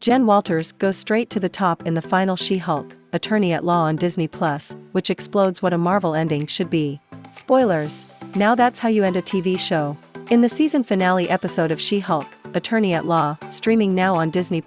Jen Walters goes straight to the top in the final She-Hulk, Attorney at Law on Disney+, which explodes what a Marvel ending should be. Spoilers. Now that's how you end a TV show. In the season finale episode of She-Hulk, Attorney at Law, streaming now on Disney+,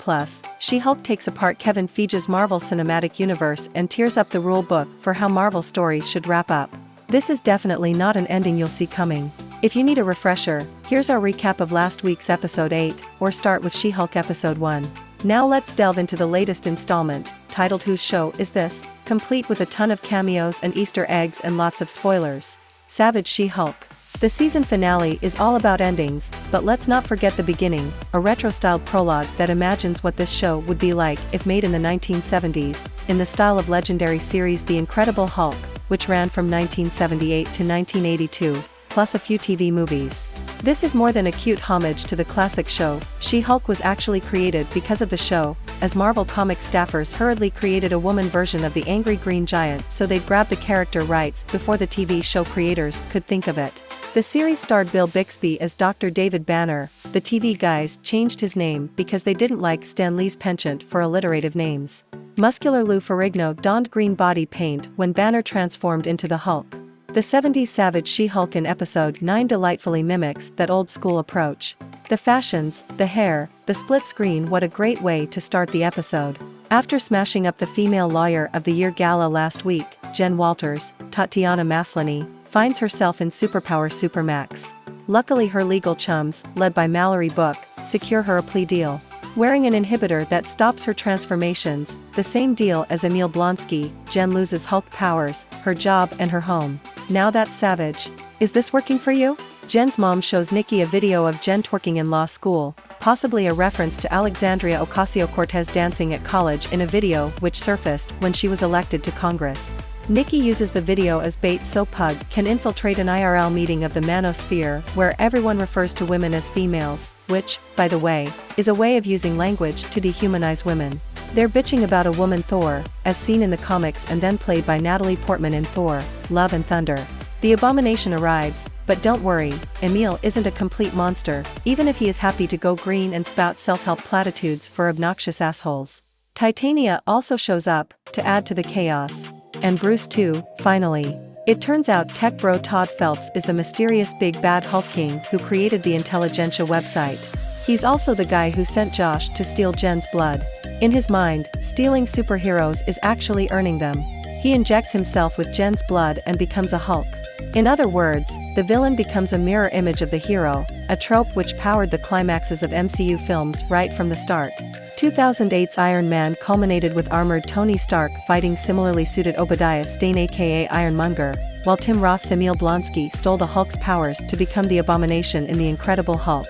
She-Hulk takes apart Kevin Feige's Marvel Cinematic Universe and tears up the rule book for how Marvel stories should wrap up. This is definitely not an ending you'll see coming. If you need a refresher, here's our recap of last week's episode 8, or start with She-Hulk episode 1. Now let's delve into the latest installment, titled Whose Show Is This?, complete with a ton of cameos and Easter eggs and lots of spoilers. Savage She-Hulk. The season finale is all about endings, but let's not forget the beginning, a retro-styled prologue that imagines what this show would be like if made in the 1970s, in the style of legendary series The Incredible Hulk, which ran from 1978 to 1982, plus a few TV movies. This is more than a cute homage to the classic show. She-Hulk was actually created because of the show, as Marvel Comics staffers hurriedly created a woman version of the angry green giant so they'd grab the character rights before the TV show creators could think of it. The series starred Bill Bixby as Dr. David Banner. The TV guys changed his name because they didn't like Stan Lee's penchant for alliterative names. Muscular Lou Ferrigno donned green body paint when Banner transformed into the Hulk. The 70s Savage She-Hulk in episode 9 delightfully mimics that old-school approach. The fashions, the hair, the split screen, what a great way to start the episode. After smashing up the Female Lawyer of the Year gala last week, Jen Walters, Tatiana Maslany, finds herself in Superpower Supermax. Luckily her legal chums, led by Mallory Book, secure her a plea deal. Wearing an inhibitor that stops her transformations, the same deal as Emil Blonsky, Jen loses Hulk powers, her job and her home. Now that's savage. Is this working for you? Jen's mom shows Nikki a video of Jen twerking in law school, possibly a reference to Alexandria Ocasio-Cortez dancing at college in a video which surfaced when she was elected to Congress. Nikki uses the video as bait so Pug can infiltrate an IRL meeting of the manosphere where everyone refers to women as females, which, by the way, is a way of using language to dehumanize women. They're bitching about a woman Thor, as seen in the comics and then played by Natalie Portman in Thor, Love and Thunder. The abomination arrives, but don't worry, Emil isn't a complete monster, even if he is happy to go green and spout self-help platitudes for obnoxious assholes. Titania also shows up, to add to the chaos. And Bruce too, finally. It turns out tech bro Todd Phelps is the mysterious big bad Hulk King who created the Intelligentsia website. He's also the guy who sent Josh to steal Jen's blood. In his mind, stealing superheroes is actually earning them. He injects himself with Jen's blood and becomes a Hulk. In other words, the villain becomes a mirror image of the hero, a trope which powered the climaxes of MCU films right from the start. 2008's Iron Man culminated with armored Tony Stark fighting similarly suited Obadiah Stane aka Ironmonger, while Tim Roth's Emil Blonsky stole the Hulk's powers to become the Abomination in The Incredible Hulk.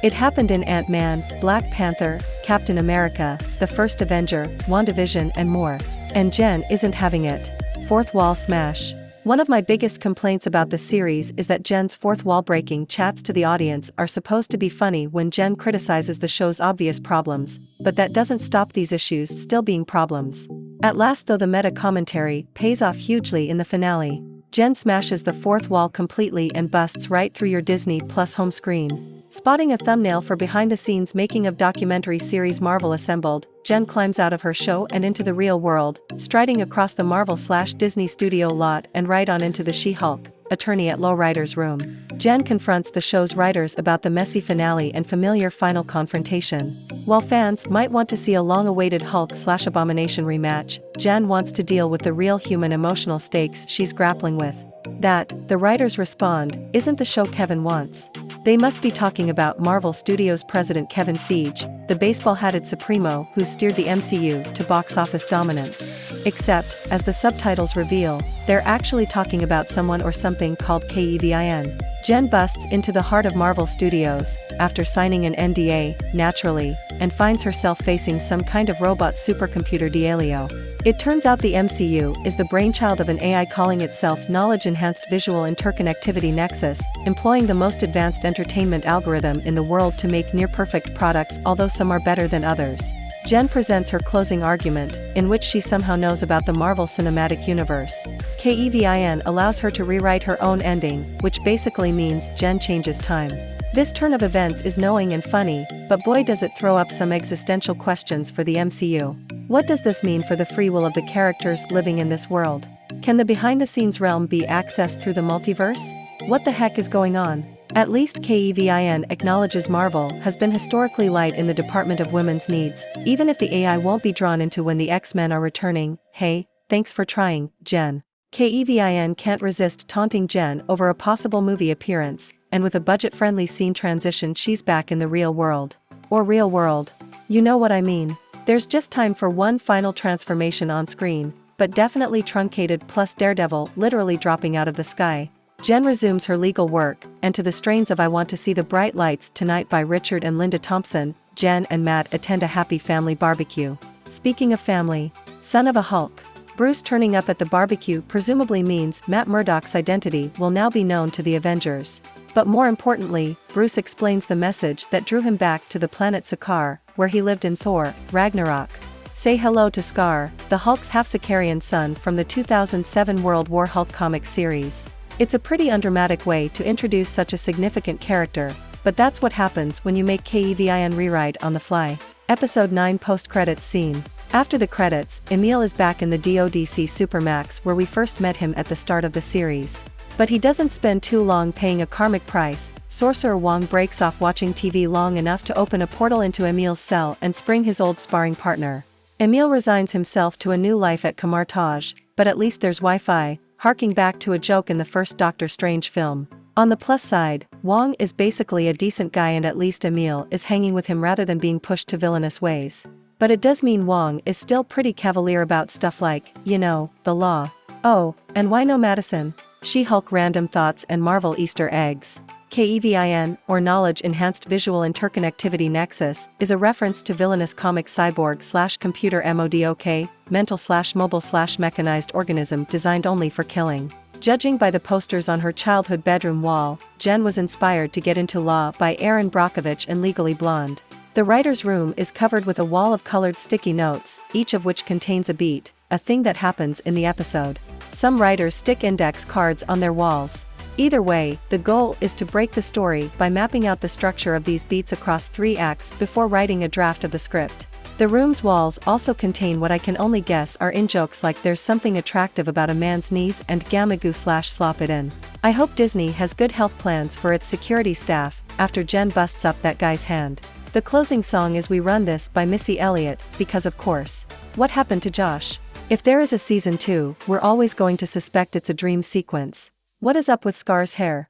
It happened in Ant-Man, Black Panther, Captain America, The First Avenger, WandaVision and more. And Jen isn't having it. Fourth wall smash. One of my biggest complaints about the series is that Jen's fourth wall breaking chats to the audience are supposed to be funny when Jen criticizes the show's obvious problems, but that doesn't stop these issues still being problems. At last though the meta commentary pays off hugely in the finale. Jen smashes the fourth wall completely and busts right through your Disney Plus home screen. Spotting a thumbnail for behind-the-scenes making of documentary series Marvel Assembled, Jen climbs out of her show and into the real world, striding across the Marvel/Disney studio lot and right on into the She-Hulk, Attorney at Law writer's room. Jen confronts the show's writers about the messy finale and familiar final confrontation. While fans might want to see a long-awaited Hulk/Abomination rematch, Jen wants to deal with the real human emotional stakes she's grappling with. That, the writers respond, isn't the show Kevin wants. They must be talking about Marvel Studios president Kevin Feige, the baseball-hatted Supremo who steered the MCU to box office dominance. Except, as the subtitles reveal, they're actually talking about someone or something called Kevin. Jen busts into the heart of Marvel Studios, after signing an NDA, naturally, and finds herself facing some kind of robot supercomputer D'Alio. It turns out the MCU is the brainchild of an AI calling itself Knowledge-Enhanced Visual Interconnectivity Nexus, employing the most advanced entertainment algorithm in the world to make near-perfect products, although some are better than others. Jen presents her closing argument, in which she somehow knows about the Marvel Cinematic Universe. Kevin allows her to rewrite her own ending, which basically means Jen changes time. This turn of events is knowing and funny, but boy does it throw up some existential questions for the MCU. What does this mean for the free will of the characters living in this world? Can the behind-the-scenes realm be accessed through the multiverse? What the heck is going on? At least Kevin acknowledges Marvel has been historically light in the department of women's needs, even if the AI won't be drawn into when the X-Men are returning. Hey, thanks for trying, Jen. Kevin can't resist taunting Jen over a possible movie appearance, and with a budget-friendly scene transition she's back in the real world. Or real world. You know what I mean. There's just time for one final transformation on screen, but definitely truncated, plus Daredevil literally dropping out of the sky. Jen resumes her legal work, and to the strains of I Want to See the Bright Lights Tonight by Richard and Linda Thompson, Jen and Matt attend a happy family barbecue. Speaking of family, son of a Hulk. Bruce turning up at the barbecue presumably means Matt Murdock's identity will now be known to the Avengers. But more importantly, Bruce explains the message that drew him back to the planet Skaar, where he lived in Thor, Ragnarok. Say hello to Skaar, the Hulk's half-Skaarian son from the 2007 World War Hulk comic series. It's a pretty undramatic way to introduce such a significant character, but that's what happens when you make Kevin rewrite on the fly. Episode 9 post-credits scene. After the credits, Emil is back in the DODC Supermax where we first met him at the start of the series. But he doesn't spend too long paying a karmic price. Sorcerer Wong breaks off watching TV long enough to open a portal into Emil's cell and spring his old sparring partner. Emil resigns himself to a new life at Kamartaj, but at least there's Wi-Fi, harking back to a joke in the first Doctor Strange film. On the plus side, Wong is basically a decent guy and at least Emil is hanging with him rather than being pushed to villainous ways. But it does mean Wong is still pretty cavalier about stuff like, you know, the law. Oh, and why no Madison? She-Hulk random thoughts and Marvel Easter eggs. Kevin, or Knowledge-Enhanced Visual Interconnectivity Nexus, is a reference to villainous comic cyborg/computer MODOK, mental/mobile/mechanized organism designed only for killing. Judging by the posters on her childhood bedroom wall, Jen was inspired to get into law by Aaron Brockovich and Legally Blonde. The writer's room is covered with a wall of colored sticky notes, each of which contains a beat, a thing that happens in the episode. Some writers stick index cards on their walls. Either way, the goal is to break the story by mapping out the structure of these beats across 3 acts before writing a draft of the script. The room's walls also contain what I can only guess are in-jokes like there's something attractive about a man's knees and gamagoo/slop it in. I hope Disney has good health plans for its security staff after Jen busts up that guy's hand. The closing song is We Run This by Missy Elliott, because of course. What happened to Josh? If there is a season 2, we're always going to suspect it's a dream sequence. What is up with Skaar's hair?